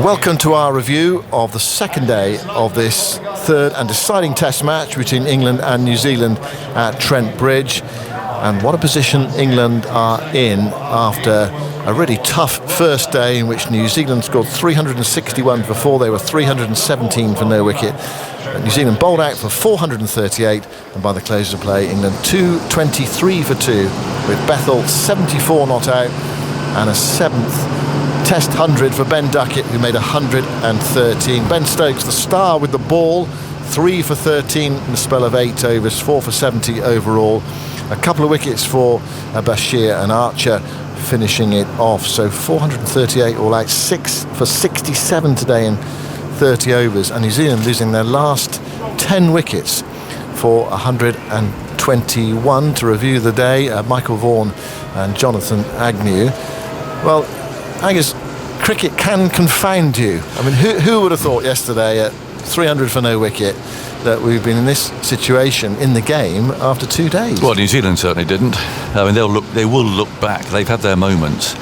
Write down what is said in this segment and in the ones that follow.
Welcome to our review of the second day of this third and deciding test match between England and New Zealand at Trent Bridge. And what a position England are in after a really tough first day in which New Zealand scored 361 before they were 317 for no wicket. New Zealand bowled out for 438, and by the close of play, England 223 for 2, with Bethell 74 not out and a seventh Test 100 for Ben Duckett, who made 113. Ben Stokes, the star with the ball, 3 for 13 in a spell of 8 overs, 4 for 70 overall. A couple of wickets for Bashir and Archer finishing it off. So 438 all out, 6 for 67 today in 30 overs. And New Zealand losing their last 10 wickets for 121. To review the day, Michael Vaughan and Jonathan Agnew. Well, Angus, cricket can confound you. I mean, who would have thought yesterday at 300 for no wicket that we've been in this situation in the game after 2 days? Well, New Zealand certainly didn't. I mean, they will look back. They've had their moments.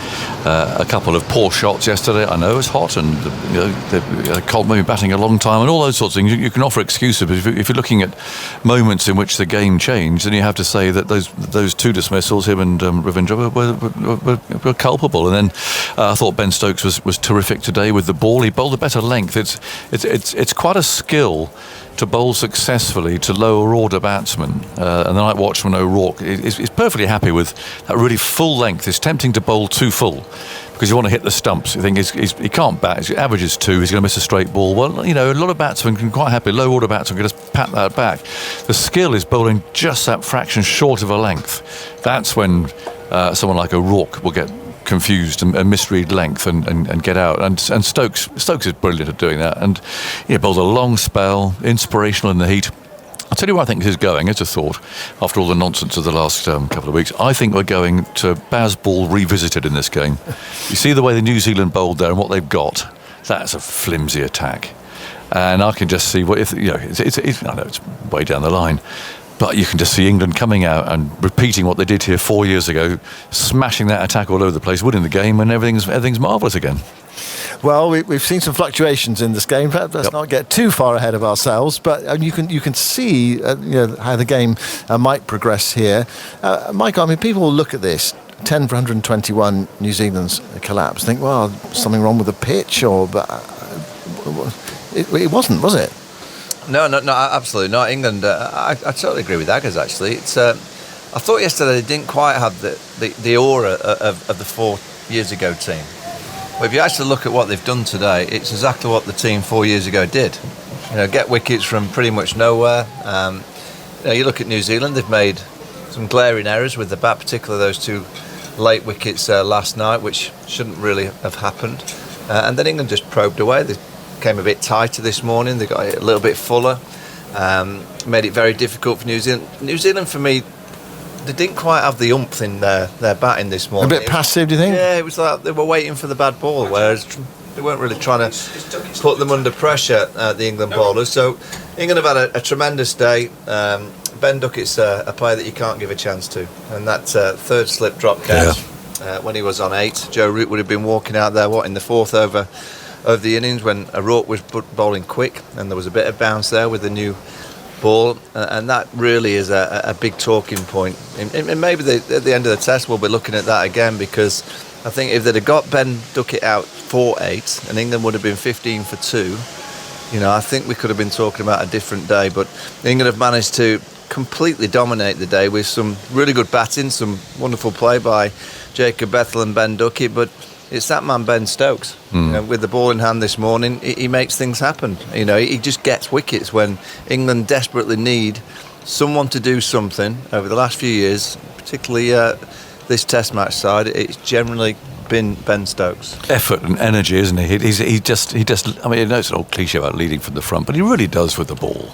A couple of poor shots yesterday. I know it was hot, and Colt maybe batting a long time, and all those sorts of things. You can offer excuses, but if you're looking at moments in which the game changed, then you have to say that those two dismissals, him and Ravindra, were culpable. And then I thought Ben Stokes was terrific today with the ball. He bowled a better length. It's quite a skill to bowl successfully to lower order batsmen, and the night watchman O'Rourke is perfectly happy with that really full length. It's tempting to bowl too full because you want to hit the stumps. You think he can't bat. His average is 2. He's going to miss a straight ball. Well, you know, a lot of batsmen can quite happily, low order batsmen can just pat that back. The skill is bowling just that fraction short of a length. That's when someone like O'Rourke will get confused and misread length and get out, and Stokes is brilliant at doing that, and he bowled a long spell, inspirational in the heat. I'll tell you where I think this is going. It's a thought after all the nonsense of the last couple of weeks. I think we're going to Bazball revisited in this game. You see the way the New Zealand bowled there and what they've got. That's a flimsy attack, and I can just see what I know it's way down the line, but you can just see England coming out and repeating what they did here 4 years ago, smashing that attack all over the place, winning the game, and everything's marvellous again. Well, we've seen some fluctuations in this game. Let's not get too far ahead of ourselves, but you can see how the game might progress here. Michael, I mean, people will look at this 10 for 121 New Zealand's collapse, think, well, something wrong with the pitch, but it wasn't, was it? No, absolutely not. England, I totally agree with Aggers, actually. It's I thought yesterday they didn't quite have the aura of the 4 years ago team. But if you actually look at what they've done today, it's exactly what the team 4 years ago did. Get wickets from pretty much nowhere. You look at New Zealand, they've made some glaring errors with the bat, particularly those 2 late wickets last night, which shouldn't really have happened. And then England just probed away. They came a bit tighter this morning. They got it a little bit fuller, made it very difficult for New Zealand. New Zealand, for me, they didn't quite have the oomph in their batting this morning. A bit passive, do you think? Yeah, it was like they were waiting for the bad ball, whereas they weren't really trying to put them under pressure, the England bowlers. So England have had a tremendous day. Ben Duckett's a player that you can't give a chance to, and that third slip drop catch when he was on 8, Joe Root would have been walking out there in the 4th over of the innings when O'Rourke was bowling quick, and there was a bit of bounce there with the new ball, and that really is a big talking point. And maybe at the end of the test we'll be looking at that again, because I think if they'd have got Ben Duckett out for 8 and England would have been 15 for 2, I think we could have been talking about a different day. But England have managed to completely dominate the day with some really good batting, some wonderful play by Jacob Bethell and Ben Duckett, but it's that man Ben Stokes. With the ball in hand this morning, he makes things happen. He just gets wickets when England desperately need someone to do something. Over the last few years, particularly this Test match side, it's generally been Ben Stokes. Effort and energy, isn't he? He just. I mean, I know it's an old cliche about leading from the front, but he really does with the ball.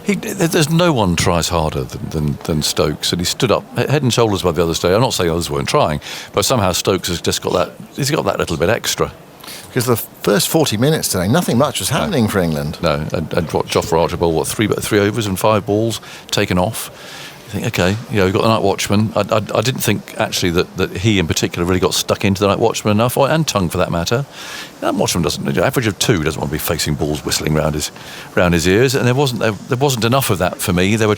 There's no one tries harder than Stokes, and he stood up head and shoulders above the others today. I'm not saying others weren't trying, but somehow Stokes has just got that. He's got that little bit extra. Because the first 40 minutes today, nothing much was happening for England. No, and Jofra Archer bowled 3 overs and 5 balls taken off. think, okay, we've got the night watchman. I didn't think actually that he in particular really got stuck into the night watchman enough, and Tongue for that matter. That watchman doesn't, average of 2, doesn't want to be facing balls whistling round his ears, and there wasn't enough of that for me. They were,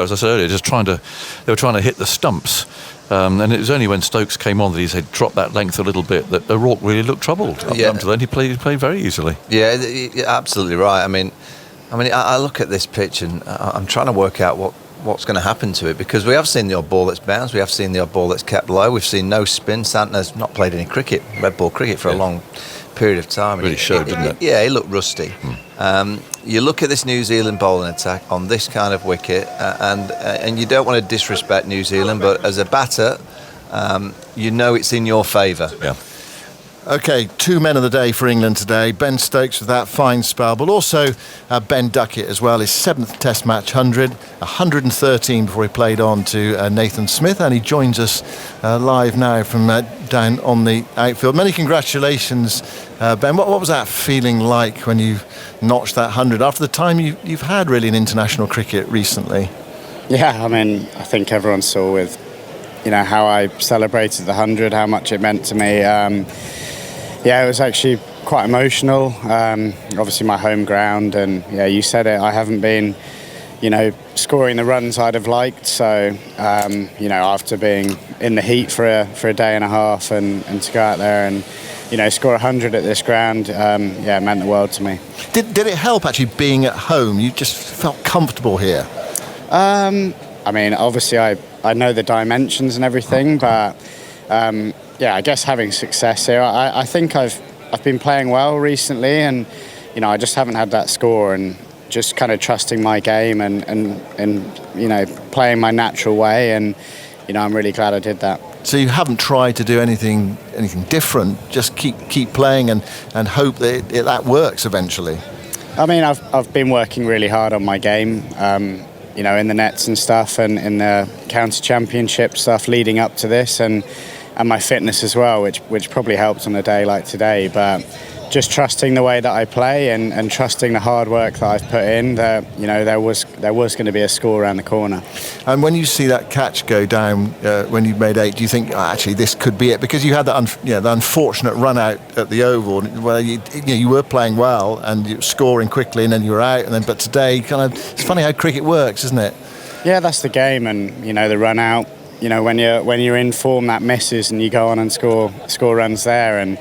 as I said earlier, they were trying to hit the stumps. And it was only when Stokes came on that he said drop that length a little bit that O'Rourke really looked troubled. Up until then, he played very easily. Yeah, you're absolutely right. I mean, I look at this pitch and I'm trying to work out what's going to happen to it, because we have seen the odd ball that's bounced, we have seen the odd ball that's kept low, we've seen no spin. Santner's not played any red ball cricket for a long period of time. Really showed, didn't it? Yeah, he looked rusty. You look at this New Zealand bowling attack on this kind of wicket, and you don't want to disrespect New Zealand, but as a batter, it's in your favour. Yeah. OK, 2 men of the day for England today. Ben Stokes with that fine spell, but also Ben Duckett as well. His 7th Test match 113 before he played on to Nathan Smith, and he joins us live now from down on the outfield. Many congratulations, Ben. What was that feeling like when you notched that 100 after the time you've had really in international cricket recently? Yeah, I think everyone saw with how I celebrated the 100, how much it meant to me. Yeah, it was actually quite emotional. Obviously my home ground, and yeah, you said it, I haven't been, scoring the runs I'd have liked. So, after being in the heat for a day and a half and to go out there and, score 100 at this ground, it meant the world to me. Did it help actually being at home? You just felt comfortable here? Obviously I know the dimensions and everything, but I guess having success here, I think I've been playing well recently, and I just haven't had that score, and just kind of trusting my game and playing my natural way, and I'm really glad I did that. So you haven't tried to do anything different, just keep playing and hope that works eventually? I've been working really hard on my game, in the nets and stuff, and in the county championship stuff leading up to this, and my fitness as well, which probably helped on a day like today. But just trusting the way that I play and trusting the hard work that I've put in, that there was going to be a score around the corner. And when you see that catch go down when you made 8, do you think actually this could be it? Because you had that the unfortunate run out at the Oval where you were playing well and you were scoring quickly and then you were out, but today it's funny how cricket works, isn't it? Yeah, that's the game, and the run out. When you're in form, that misses and you go on and score runs there. And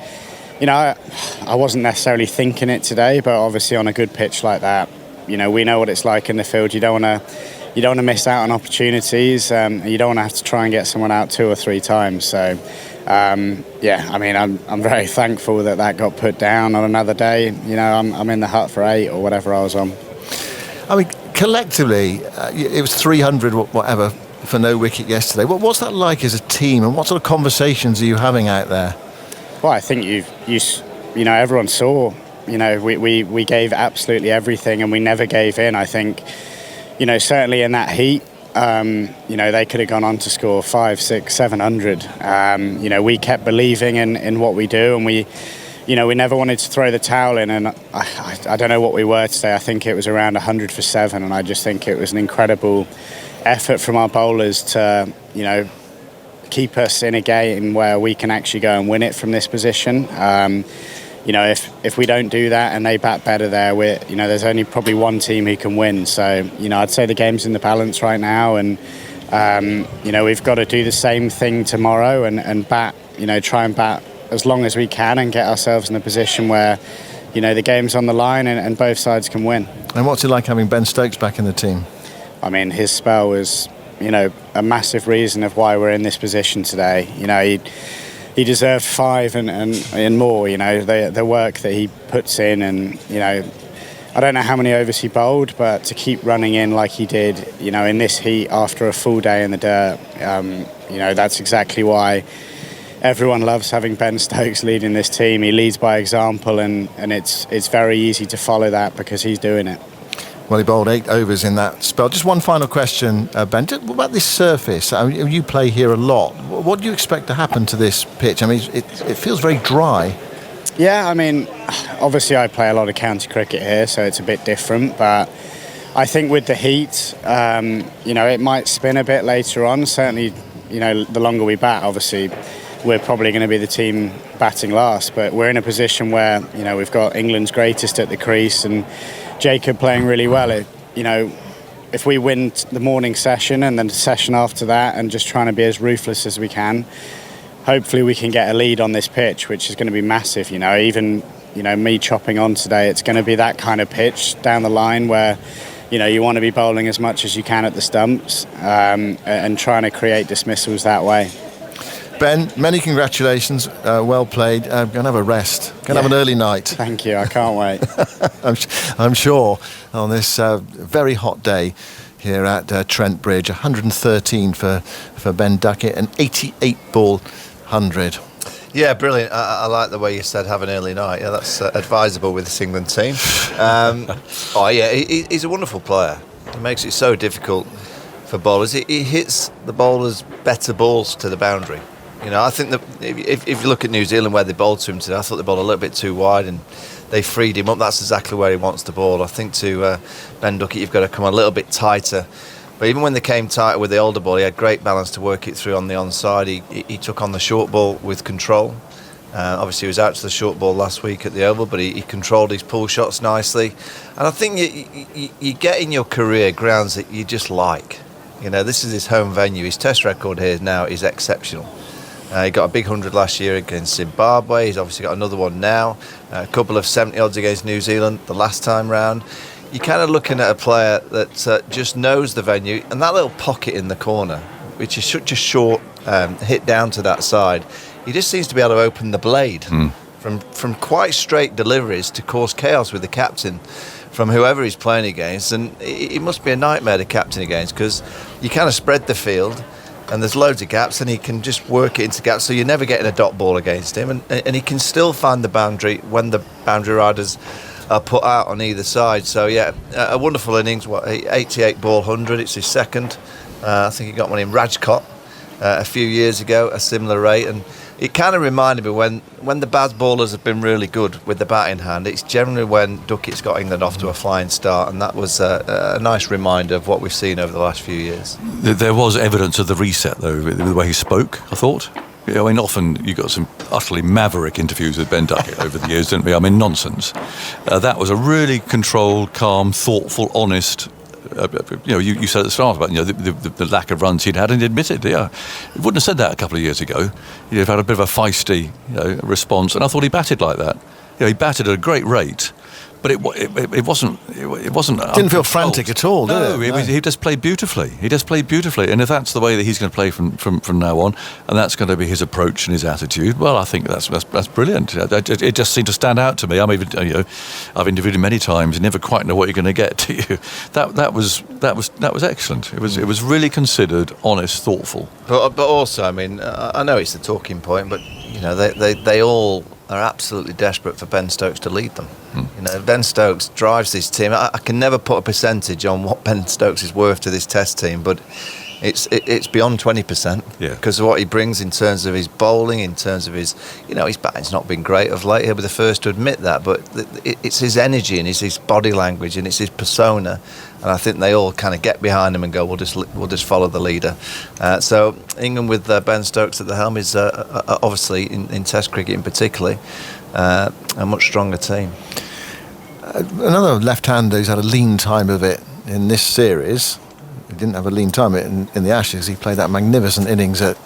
I wasn't necessarily thinking it today, but obviously on a good pitch like that, we know what it's like in the field. You don't want to miss out on opportunities. You don't want to have to try and get someone out 2 or 3 times. So I'm very thankful that got put down on another day. I'm in the hut for 8 or whatever I was on. Collectively, it was 300 whatever for no wicket yesterday. What's that like as a team, and what sort of conversations are you having out there? Well, I think everyone saw. We gave absolutely everything, and we never gave in. I think, certainly in that heat, they could have gone on to score 500, 600, 700. We kept believing in what we do, and we never wanted to throw the towel in. And I don't know what we were today. I think it was around 100 for 7, and I just think it was an incredible effort from our bowlers to, keep us in a game where we can actually go and win it from this position. If we don't do that and they bat better there, there's only probably one team who can win. So, I'd say the game's in the balance right now, and we've got to do the same thing tomorrow and bat, try and bat as long as we can and get ourselves in a position where, the game's on the line and both sides can win. And what's it like having Ben Stokes back in the team? His spell was, a massive reason of why we're in this position today. He deserved 5 and more. The work that he puts in, and I don't know how many overs he bowled, but to keep running in like he did, in this heat after a full day in the dirt, that's exactly why everyone loves having Ben Stokes leading this team. He leads by example, and it's very easy to follow that because he's doing it. Well, he bowled 8 overs in that spell. Just one final question, Ben. What about this surface? You play here a lot. What do you expect to happen to this pitch? It feels very dry. Yeah, obviously I play a lot of county cricket here, so it's a bit different. But I think with the heat, it might spin a bit later on. Certainly, the longer we bat, obviously, we're probably going to be the team batting last. But we're in a position where, we've got England's greatest at the crease and Jacob playing really well. If we win the morning session and then the session after that and just trying to be as ruthless as we can, hopefully we can get a lead on this pitch, which is going to be massive. Even me chopping on today, it's going to be that kind of pitch down the line where you want to be bowling as much as you can at the stumps and trying to create dismissals that way. Ben, many congratulations. Well played. Going to have a rest. Going to have an early night. Thank you. I can't wait. I'm sure on this very hot day here at Trent Bridge. 113 for Ben Duckett, an 88 ball 100. Yeah, brilliant. I like the way you said have an early night. Yeah, that's advisable with this England team. He's a wonderful player. He makes it so difficult for bowlers. He hits the bowlers better balls to the boundary. I think that if you look at New Zealand where they bowled to him today, I thought they bowled a little bit too wide and they freed him up. That's exactly where he wants to bowl. I think to Ben Duckett, you've got to come a little bit tighter. But even when they came tighter with the older ball, he had great balance to work it through on the onside. He took on the short ball with control. Obviously, he was out to the short ball last week at the Oval, but he controlled his pull shots nicely. And I think you get in your career grounds that you just like. This is his home venue. His test record here now is exceptional. He got a big 100 last year against Zimbabwe. He's obviously got another one now. A couple of 70 odds against New Zealand the last time round. You're kind of looking at a player that just knows the venue, and that little pocket in the corner, which is such a short hit down to that side, he just seems to be able to open the blade from quite straight deliveries to cause chaos with the captain from whoever he's playing against. And it must be a nightmare to captain against, because you kind of spread the field and there's loads of gaps and he can just work it into gaps, so you're never getting a dot ball against him, and he can still find the boundary when the boundary riders are put out on either side. So yeah, a wonderful innings. 88 ball 100, it's his second. I think he got one in Rajkot a few years ago, a similar rate, and it kind of reminded me when the bad bowlers have been really good with the bat in hand, it's generally when Duckett's got England off to a flying start, and that was a nice reminder of what we've seen over the last few years. There was evidence of the reset, though, with the way he spoke, I thought. Often you got some utterly maverick interviews with Ben Duckett over the years, didn't we? nonsense. That was a really controlled, calm, thoughtful, honest. You said at the start about the lack of runs he'd had, and he admitted, he wouldn't have said that a couple of years ago. He'd have had a bit of a feisty response, and I thought he batted like that. He batted at a great rate, but it wasn't. It didn't feel frantic at all, did it? No, he just played beautifully. And if that's the way that he's going to play from now on, and that's going to be his approach and his attitude, well, I think that's brilliant. It just seemed to stand out to me. I've interviewed him many times. You never quite know what you're going to get, do you? That was excellent. It was really considered, honest, thoughtful. But also, I know it's the talking point, but they all are absolutely desperate for Ben Stokes to lead them. Ben Stokes drives this team. I can never put a percentage on what Ben Stokes is worth to this Test team, but it's beyond 20%. Yeah. Because of what he brings in terms of his bowling, in terms of his, his batting's not been great of late. He'll be the first to admit that, but it's his energy and it's his body language and it's his persona. And I think they all kind of get behind him and go, we'll just follow the leader. So England with Ben Stokes at the helm is obviously in Test cricket in particular a much stronger team. Another left-hander who's had a lean time of it in this series. He didn't have a lean time in the Ashes. He played that magnificent innings at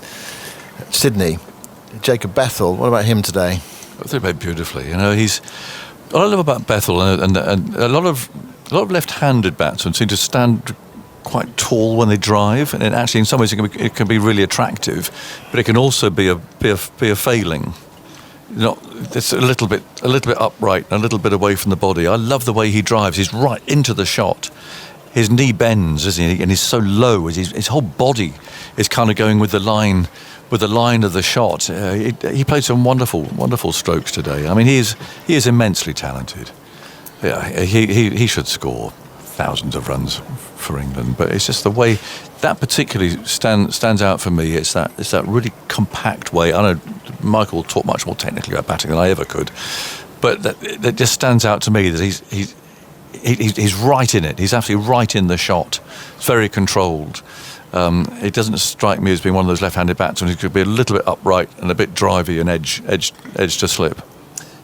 Sydney. Jacob Bethel, what about him today? I think he played beautifully. He's. What I love about Bethel and a lot of left-handed batsmen seem to stand quite tall when they drive, and actually in some ways it can be really attractive, but it can also be a failing. It's a little bit upright and a little bit away from the body. I love the way he drives. He's right into the shot. His knee bends, isn't he? And he's so low. His whole body is kind of going with the line of the shot. He played some wonderful strokes today. He is immensely talented. Yeah, he should score thousands of runs for England, but it's just the way that particularly stands out for me. It's that really compact way. I know Michael talked much more technically about batting than I ever could, but that just stands out to me that he's right in it. He's absolutely right in the shot. It's very controlled. It doesn't strike me as being one of those left-handed batsmen who could be a little bit upright and a bit drivey and edge to slip.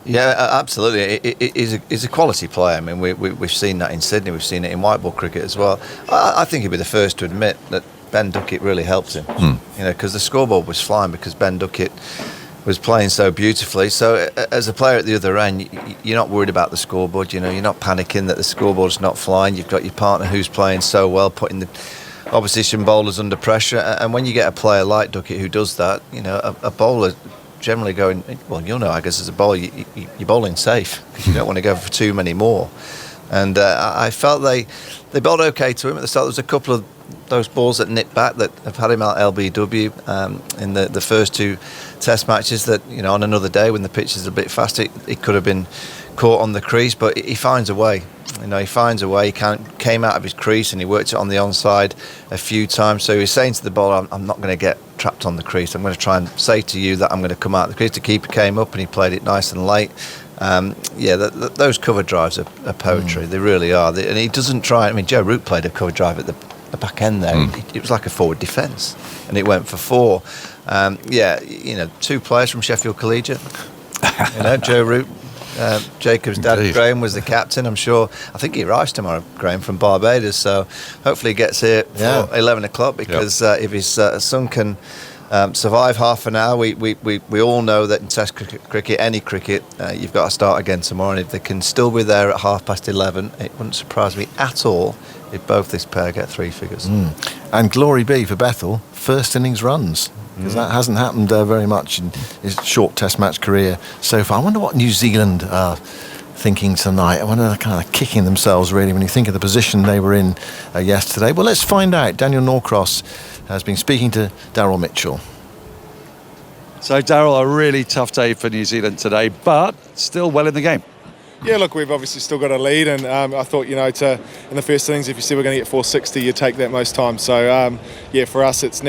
Yeah, absolutely. He's a quality player. I mean, we've seen that in Sydney. We've seen it in white ball cricket as well. I think he'd be the first to admit that Ben Duckett really helped him. Because the scoreboard was flying because Ben Duckett was playing so beautifully. So as a player at the other end, you're not worried about the scoreboard. You're not panicking that the scoreboard's not flying. You've got your partner who's playing so well, putting the opposition bowlers under pressure. And when you get a player like Duckett who does that, a bowler generally going, well, I guess as a bowler, you're bowling safe because you don't want to go for too many more. And I felt they bowled okay to him at the start. There was a couple of those balls that nipped back that have had him out LBW in the first two test matches that, on another day when the pitch is a bit faster, it could have been caught on the crease, but he finds a way. He finds a way. He came out of his crease and he worked it on the onside a few times. So he was saying to the bowler, I'm not going to get trapped on the crease. I'm going to try and say to you that I'm going to come out of the crease. The keeper came up and he played it nice and late. Those cover drives are poetry. They really are. And he doesn't try. I mean, Joe Root played a cover drive at the back end there. It was like a forward defence and it went for 4. Two players from Sheffield Collegiate. Joe Root. Jacob's dad, Indeed. Graham, was the captain. I think he arrives tomorrow, Graham, from Barbados, so hopefully he gets here for 11 o'clock because if his son can survive half an hour, we all know that in Test cricket, any cricket, you've got to start again tomorrow, and if they can still be there at 11:30, it wouldn't surprise me at all if both this pair get 3 figures. And glory be for Bethel, first innings runs. Because that hasn't happened very much in his short Test match career so far. I wonder what New Zealand are thinking tonight. I wonder they're kind of kicking themselves really when you think of the position they were in yesterday. Well, let's find out. Daniel Norcross has been speaking to Daryl Mitchell. So, Daryl, a really tough day for New Zealand today, but still well in the game. Yeah, look, we've obviously still got a lead, and I thought, in the first innings, if you said we're going to get 460, you take that most times. So, for us, it's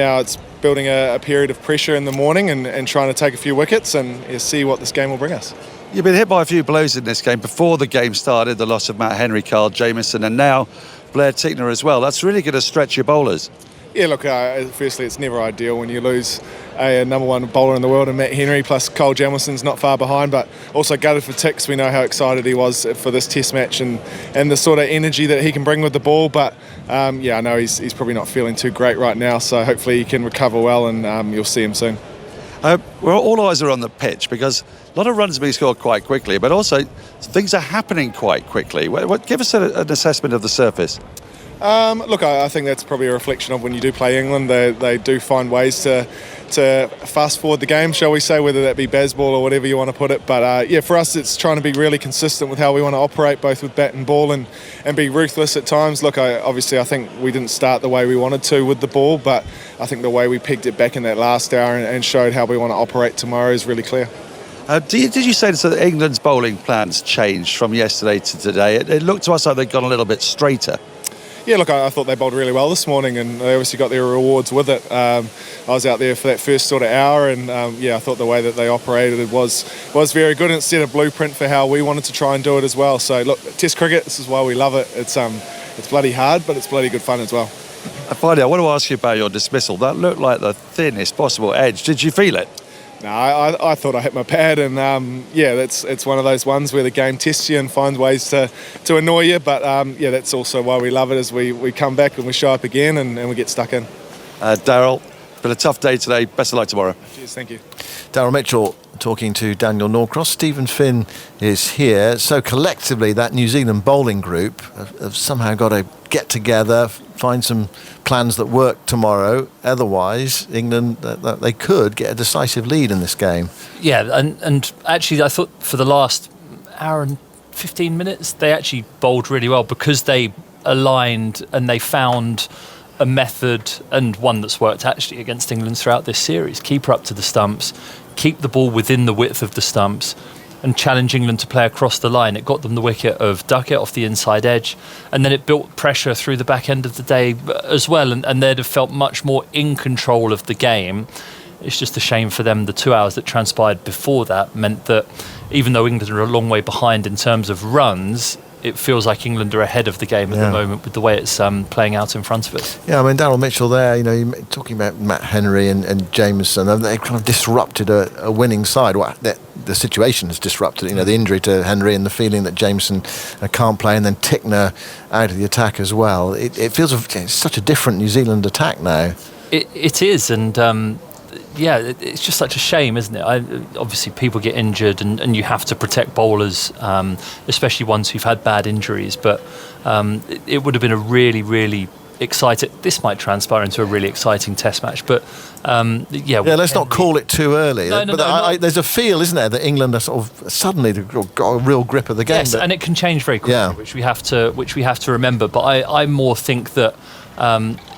building a period of pressure in the morning and trying to take a few wickets and see what this game will bring us. You've been hit by a few blows in this game. Before the game started, the loss of Matt Henry, Carl Jamieson, and now Blair Tickner as well. That's really going to stretch your bowlers. Yeah, look, firstly, it's never ideal when you lose a number one bowler in the world and Matt Henry, plus Cole Jamieson's not far behind, but also gutted for Tix. We know how excited he was for this Test match and the sort of energy that he can bring with the ball, but I know he's probably not feeling too great right now, so hopefully he can recover well and you'll see him soon. All eyes are on the pitch because a lot of runs are being scored quite quickly, but also things are happening quite quickly. Give us an assessment of the surface. Look, I think that's probably a reflection of when you do play England. They do find ways to fast forward the game, shall we say, whether that be baseball or whatever you want to put it. But for us, it's trying to be really consistent with how we want to operate, both with bat and ball, and be ruthless at times. Look, I think we didn't start the way we wanted to with the ball, but I think the way we pegged it back in that last hour and showed how we want to operate tomorrow is really clear. Did you say that England's bowling plans changed from yesterday to today? It looked to us like they'd gone a little bit straighter. Yeah, look, I thought they bowled really well this morning and they obviously got their rewards with it. I was out there for that first sort of hour and I thought the way that they operated was very good and it set a blueprint for how we wanted to try and do it as well. So look, Test cricket, this is why we love it. It's bloody hard, but it's bloody good fun as well. Finally, I want to ask you about your dismissal. That looked like the thinnest possible edge. Did you feel it? No, I thought I hit my pad and it's one of those ones where the game tests you and finds ways to annoy you, but that's also why we love it, as we come back and we show up again and we get stuck in. Daryl, been a tough day today. Best of luck tomorrow. Cheers, thank you. Daryl Mitchell talking to Daniel Norcross. Stephen Finn is here. So collectively, that New Zealand bowling group have somehow got to get together, find some plans that work tomorrow. Otherwise, England, they could get a decisive lead in this game. Yeah, and actually I thought for the last hour and 15 minutes, they actually bowled really well because they aligned and they found a method, and one that's worked actually against England throughout this series. Keep her up to the stumps, keep the ball within the width of the stumps, and challenge England to play across the line. It got them the wicket of Duckett off the inside edge, and then it built pressure through the back end of the day as well, and they'd have felt much more in control of the game. It's just a shame for them. The 2 hours that transpired before that meant that even though England are a long way behind in terms of runs, it feels like England are ahead of the game at the moment with the way it's playing out in front of us. Yeah, I mean, Daryl Mitchell there, you're talking about Matt Henry and Jameson, and they've kind of disrupted a winning side. Well, the situation has disrupted, the injury to Henry and the feeling that Jameson can't play, and then Tickner out of the attack as well. It feels it's such a different New Zealand attack now. It is, and it's just such a shame, isn't it? Obviously, people get injured, and you have to protect bowlers, especially ones who've had bad injuries. But it would have been a really, really exciting. This might transpire into a really exciting Test match, but let's not call it too early. No, there's a feel, isn't there, that England are sort of suddenly got a real grip of the game. Yes, and it can change very quickly, which we have to remember. But I more think that.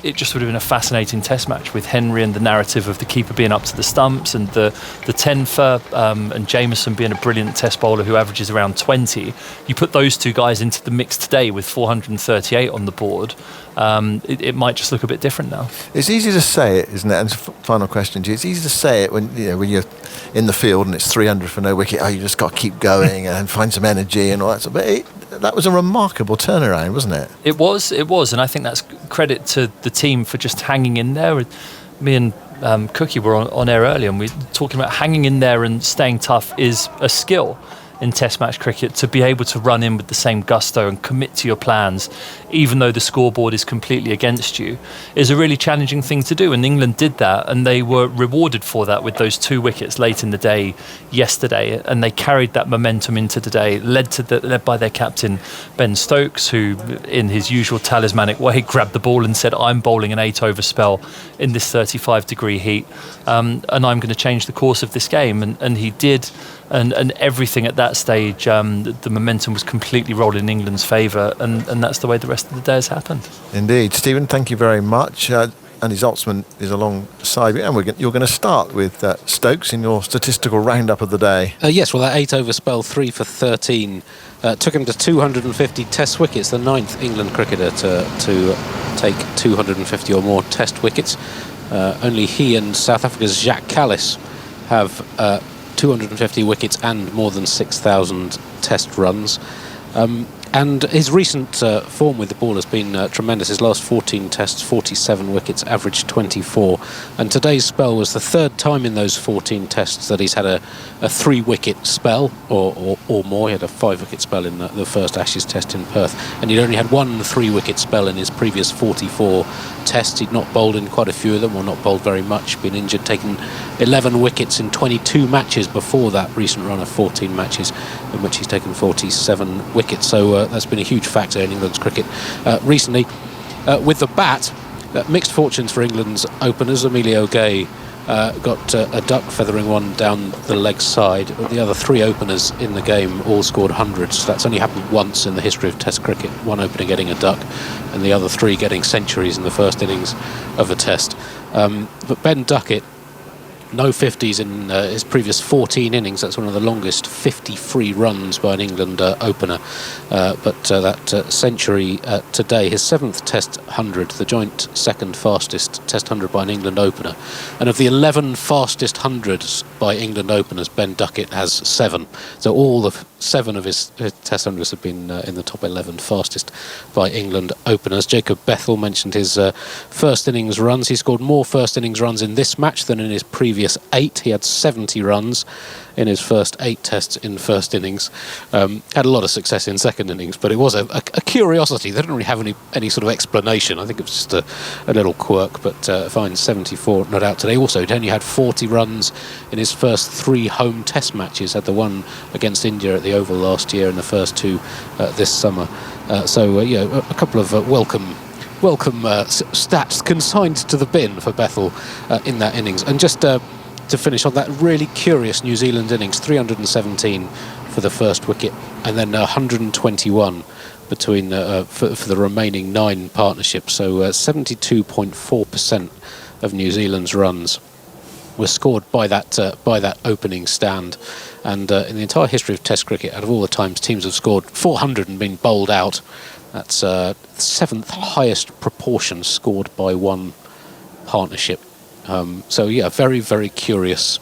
It just would have been a fascinating Test match with Henry and the narrative of the keeper being up to the stumps, and the 10 for and Jameson being a brilliant Test bowler who averages around 20. You put those two guys into the mix today with 438 on the board, it might just look a bit different now. It's easy to say it, isn't it? And final question to you. It's easy to say it when you're in the field and it's 300 for no wicket. You just got to keep going and find some energy and all that. But that was a remarkable turnaround, wasn't it? It was, and I think that's credit to the team for just hanging in there. Me and Cookie were on air earlier, and we were talking about hanging in there and staying tough is a skill in Test match cricket, to be able to run in with the same gusto and commit to your plans even though the scoreboard is completely against you, is a really challenging thing to do, and England did that, and they were rewarded for that with those 2 wickets late in the day yesterday, and they carried that momentum into today, led by their captain Ben Stokes, who in his usual talismanic way grabbed the ball and said, I'm bowling an 8-over spell in this 35-degree heat, and I'm going to change the course of this game, and he did. And everything at that stage, the momentum was completely rolling in England's favour, and that's the way the rest of the day has happened. Indeed. Stephen, thank you very much. Andy Zaltzman is alongside me, and you're going to start with Stokes in your statistical roundup of the day. Yes, well, that 8-over spell, 3 for 13, took him to 250 Test wickets, the 9th England cricketer to take 250 or more Test wickets. Only he and South Africa's Jacques Kallis have 250 wickets and more than 6,000 Test runs. And his recent form with the ball has been tremendous. His last 14 tests, 47 wickets, averaged 24. And today's spell was the 3rd time in those 14 tests that he's had a 3-wicket spell or more. He had a 5-wicket spell in the first Ashes test in Perth. And he'd only had 1 3-wicket spell in his previous 44 tests. He'd not bowled in quite a few of them, or not bowled very much, been injured, taken 11 wickets in 22 matches before that recent run of 14 matches in which he's taken 47 wickets. So that's been a huge factor in England's cricket recently. With the bat, mixed fortunes for England's openers. Emilio Gay got a duck, feathering one down the leg side. The other 3 openers in the game all scored hundreds. That's only happened once in the history of Test cricket. One opener getting a duck and the other 3 getting centuries in the first innings of a Test. But Ben Duckett, no 50s in his previous 14 innings. That's one of the longest 50-free runs by an England opener. But that century today, his 7th Test 100, the joint 2nd fastest Test 100 by an England opener. And of the 11 fastest 100s by England openers, Ben Duckett has 7. So all the 7 of his Test 100s have been in the top 11 fastest by England openers. Jacob Bethell mentioned his first innings runs. He scored more first innings runs in this match than in his previous 8. He had 70 runs in his first 8 tests in first innings. Had a lot of success in second innings, but it was a curiosity. They didn't really have any sort of explanation. I think it was just a little quirk, but fine, 74 not out today. Also, he only had 40 runs in his first 3 home Test matches. Had the one against India at the Oval last year and the first 2 this summer. So a couple of welcome stats consigned to the bin for Bethell in that innings. And just to finish on that really curious New Zealand innings, 317 for the first wicket and then 121 between for the remaining 9 partnerships. So 72.4% of New Zealand's runs were scored by that opening stand. And in the entire history of Test cricket, out of all the times teams have scored 400 and been bowled out, that's 7th highest proportion scored by one partnership. So yeah, very, very curious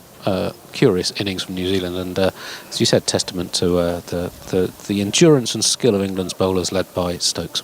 curious innings from New Zealand, and as you said, testament to the endurance and skill of England's bowlers led by Stokes.